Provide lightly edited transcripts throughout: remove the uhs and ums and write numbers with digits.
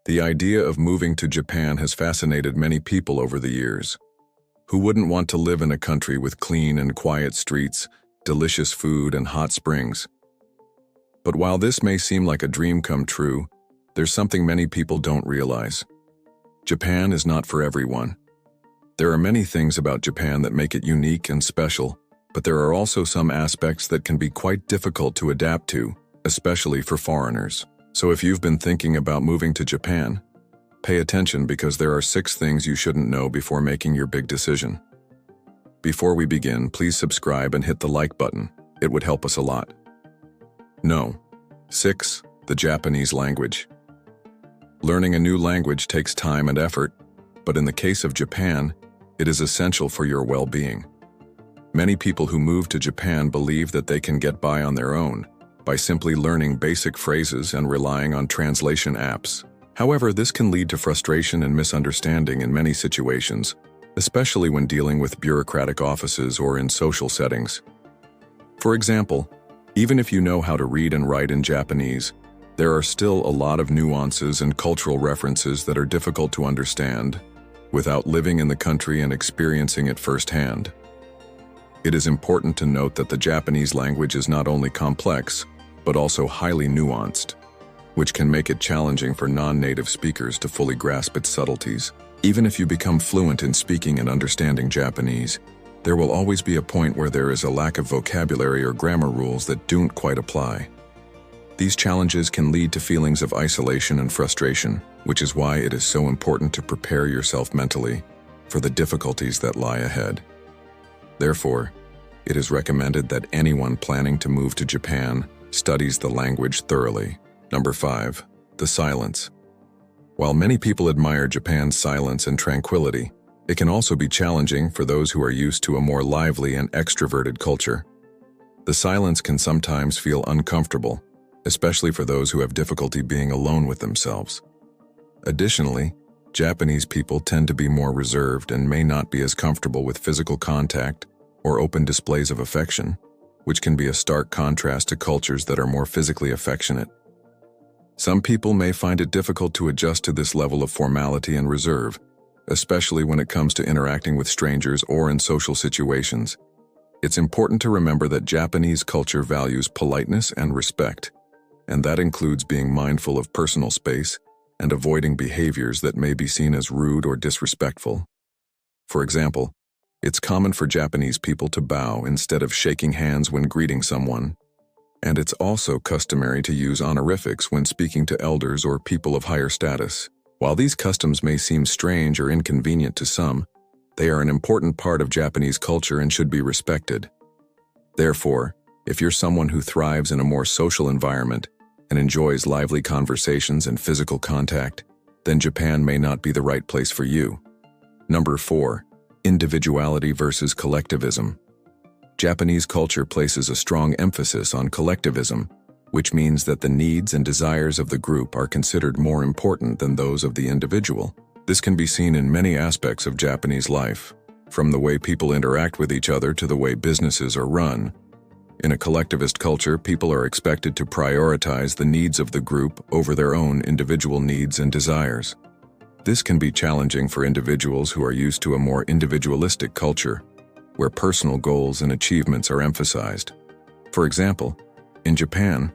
The idea of moving to Japan has fascinated many people over the years. Who wouldn't want to live in a country with clean and quiet streets, delicious food, and hot springs? But while this may seem like a dream come true, there's something many people don't realize. Japan is not for everyone. There are many things about Japan that make it unique and special, but there are also some aspects that can be quite difficult to adapt to, especially for foreigners. So if you've been thinking about moving to Japan, pay attention because there are 6 things you shouldn't know before making your big decision. Before we begin, please subscribe and hit the like button. It would help us a lot. No. 6. The Japanese language. Learning a new language takes time and effort, but in the case of Japan, it is essential for your well-being. Many people who move to Japan believe that they can get by on their own by simply learning basic phrases and relying on translation apps. However, this can lead to frustration and misunderstanding in many situations, especially when dealing with bureaucratic offices or in social settings. For example, even if you know how to read and write in Japanese, there are still a lot of nuances and cultural references that are difficult to understand without living in the country and experiencing it firsthand. It is important to note that the Japanese language is not only complex, but also highly nuanced, which can make it challenging for non-native speakers to fully grasp its subtleties. Even if you become fluent in speaking and understanding Japanese, there will always be a point where there is a lack of vocabulary or grammar rules that don't quite apply. These challenges can lead to feelings of isolation and frustration, which is why it is so important to prepare yourself mentally for the difficulties that lie ahead. Therefore, it is recommended that anyone planning to move to Japan studies the language thoroughly. Number 5. The silence. While many people admire Japan's silence and tranquility, it can also be challenging for those who are used to a more lively and extroverted culture. The silence can sometimes feel uncomfortable, especially for those who have difficulty being alone with themselves. Additionally, Japanese people tend to be more reserved and may not be as comfortable with physical contact or open displays of affection, which can be a stark contrast to cultures that are more physically affectionate. Some people may find it difficult to adjust to this level of formality and reserve, especially when it comes to interacting with strangers or in social situations. It's important to remember that Japanese culture values politeness and respect, and that includes being mindful of personal space and avoiding behaviors that may be seen as rude or disrespectful. For example, it's common for Japanese people to bow instead of shaking hands when greeting someone, and it's also customary to use honorifics when speaking to elders or people of higher status. While these customs may seem strange or inconvenient to some, they are an important part of Japanese culture and should be respected. Therefore, if you're someone who thrives in a more social environment and enjoys lively conversations and physical contact, then Japan may not be the right place for you. Number 4. Individuality versus collectivism. Japanese culture places a strong emphasis on collectivism, which means that the needs and desires of the group are considered more important than those of the individual. This can be seen in many aspects of Japanese life, from the way people interact with each other to the way businesses are run. In a collectivist culture, people are expected to prioritize the needs of the group over their own individual needs and desires. This can be challenging for individuals who are used to a more individualistic culture, where personal goals and achievements are emphasized. For example, in Japan,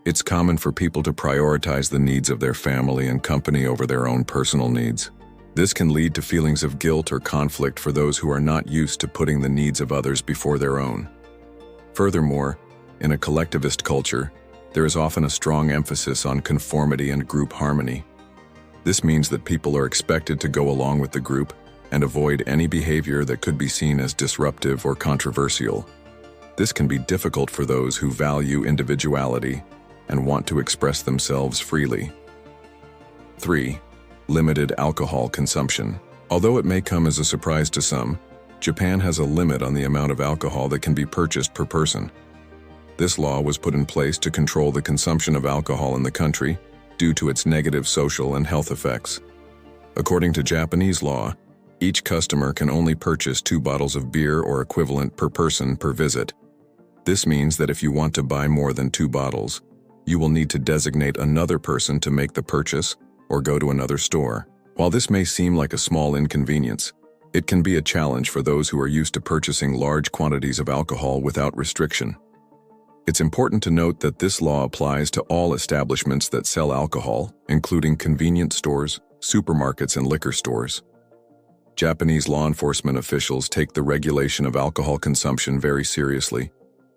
it's common for people to prioritize the needs of their family and company over their own personal needs. This can lead to feelings of guilt or conflict for those who are not used to putting the needs of others before their own. Furthermore, in a collectivist culture, there is often a strong emphasis on conformity and group harmony. This means that people are expected to go along with the group and avoid any behavior that could be seen as disruptive or controversial. This can be difficult for those who value individuality and want to express themselves freely. 3. Limited alcohol consumption. Although it may come as a surprise to some, Japan has a limit on the amount of alcohol that can be purchased per person. This law was put in place to control the consumption of alcohol in the country due to its negative social and health effects. According to Japanese law, each customer can only purchase 2 bottles of beer or equivalent per person per visit. This means that if you want to buy more than 2 bottles, you will need to designate another person to make the purchase or go to another store. While this may seem like a small inconvenience, it can be a challenge for those who are used to purchasing large quantities of alcohol without restriction. It's important to note that this law applies to all establishments that sell alcohol, including convenience stores, supermarkets, and liquor stores. Japanese law enforcement officials take the regulation of alcohol consumption very seriously,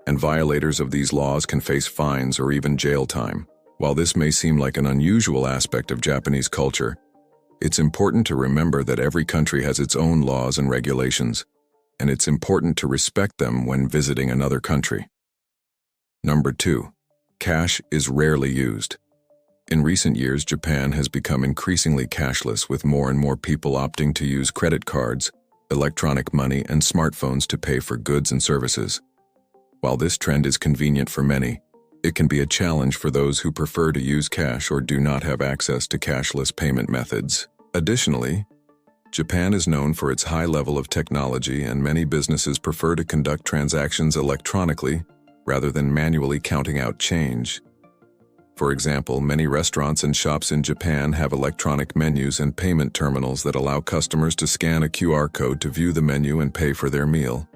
and violators of these laws can face fines or even jail time. While this may seem like an unusual aspect of Japanese culture, it's important to remember that every country has its own laws and regulations, and it's important to respect them when visiting another country. Number 2. Cash is rarely used. In recent years, Japan has become increasingly cashless, with more and more people opting to use credit cards, electronic money, and smartphones to pay for goods and services. While this trend is convenient for many, it can be a challenge for those who prefer to use cash or do not have access to cashless payment methods. Additionally, Japan is known for its high level of technology, and many businesses prefer to conduct transactions electronically rather than manually counting out change. For example, many restaurants and shops in Japan have electronic menus and payment terminals that allow customers to scan a QR code to view the menu and pay for their meal.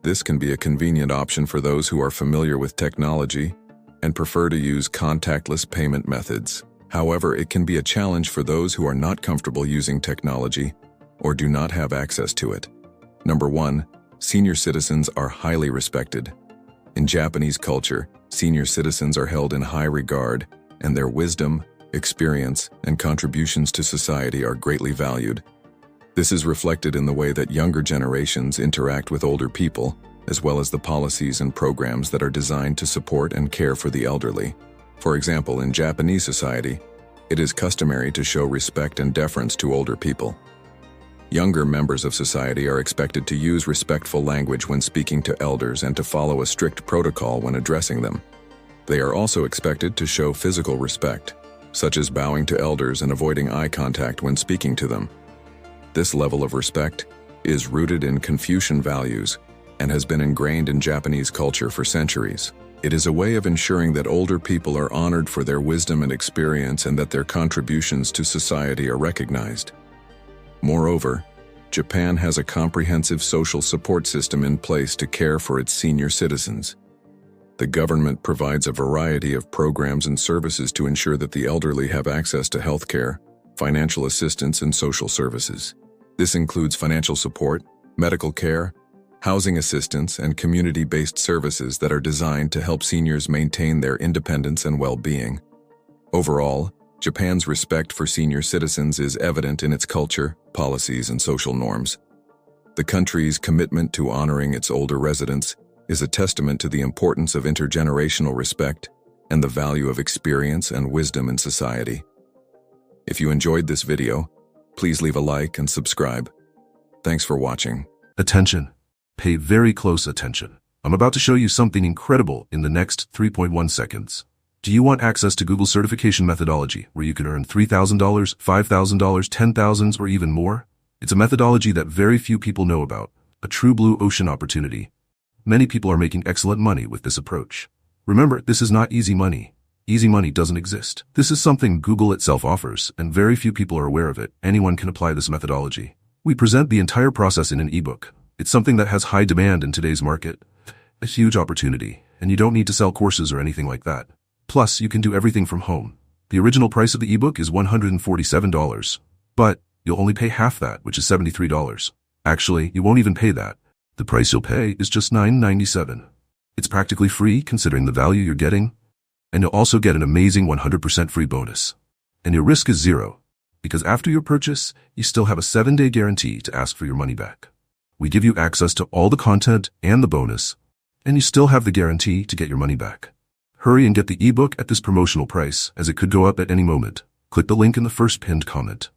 This can be a convenient option for those who are familiar with technology and prefer to use contactless payment methods. However, it can be a challenge for those who are not comfortable using technology or do not have access to it. Number 1. Senior citizens are highly respected. In Japanese culture, senior citizens are held in high regard, and their wisdom, experience, and contributions to society are greatly valued. This is reflected in the way that younger generations interact with older people, as well as the policies and programs that are designed to support and care for the elderly. For example, in Japanese society, it is customary to show respect and deference to older people. Younger members of society are expected to use respectful language when speaking to elders and to follow a strict protocol when addressing them. They are also expected to show physical respect, such as bowing to elders and avoiding eye contact when speaking to them. This level of respect is rooted in Confucian values and has been ingrained in Japanese culture for centuries. It is a way of ensuring that older people are honored for their wisdom and experience, and that their contributions to society are recognized. Moreover, Japan has a comprehensive social support system in place to care for its senior citizens. The government provides a variety of programs and services to ensure that the elderly have access to health care, financial assistance, and social services. This includes financial support, medical care, housing assistance, and community-based services that are designed to help seniors maintain their independence and well-being. Overall, Japan's respect for senior citizens is evident in its culture, policies, and social norms. The country's commitment to honoring its older residents is a testament to the importance of intergenerational respect and the value of experience and wisdom in society. If you enjoyed this video, please leave a like and subscribe. Thanks for watching. Attention. Pay very close attention. I'm about to show you something incredible in the next 3.1 seconds. Do you want access to Google certification methodology where you can earn $3,000, $5,000, $10,000, or even more? It's a methodology that very few people know about, a true blue ocean opportunity. Many people are making excellent money with this approach. Remember, this is not easy money. Easy money doesn't exist. This is something Google itself offers, and very few people are aware of it. Anyone can apply this methodology. We present the entire process in an ebook. It's something that has high demand in today's market. A huge opportunity, and you don't need to sell courses or anything like that. Plus, you can do everything from home. The original price of the ebook is $147, but you'll only pay half that, which is $73. Actually, you won't even pay that. The price you'll pay is just $9.97. It's practically free considering the value you're getting, and you'll also get an amazing 100% free bonus. And your risk is zero, because after your purchase, you still have a 7-day guarantee to ask for your money back. We give you access to all the content and the bonus, and you still have the guarantee to get your money back. Hurry and get the ebook at this promotional price, as it could go up at any moment. Click the link in the first pinned comment.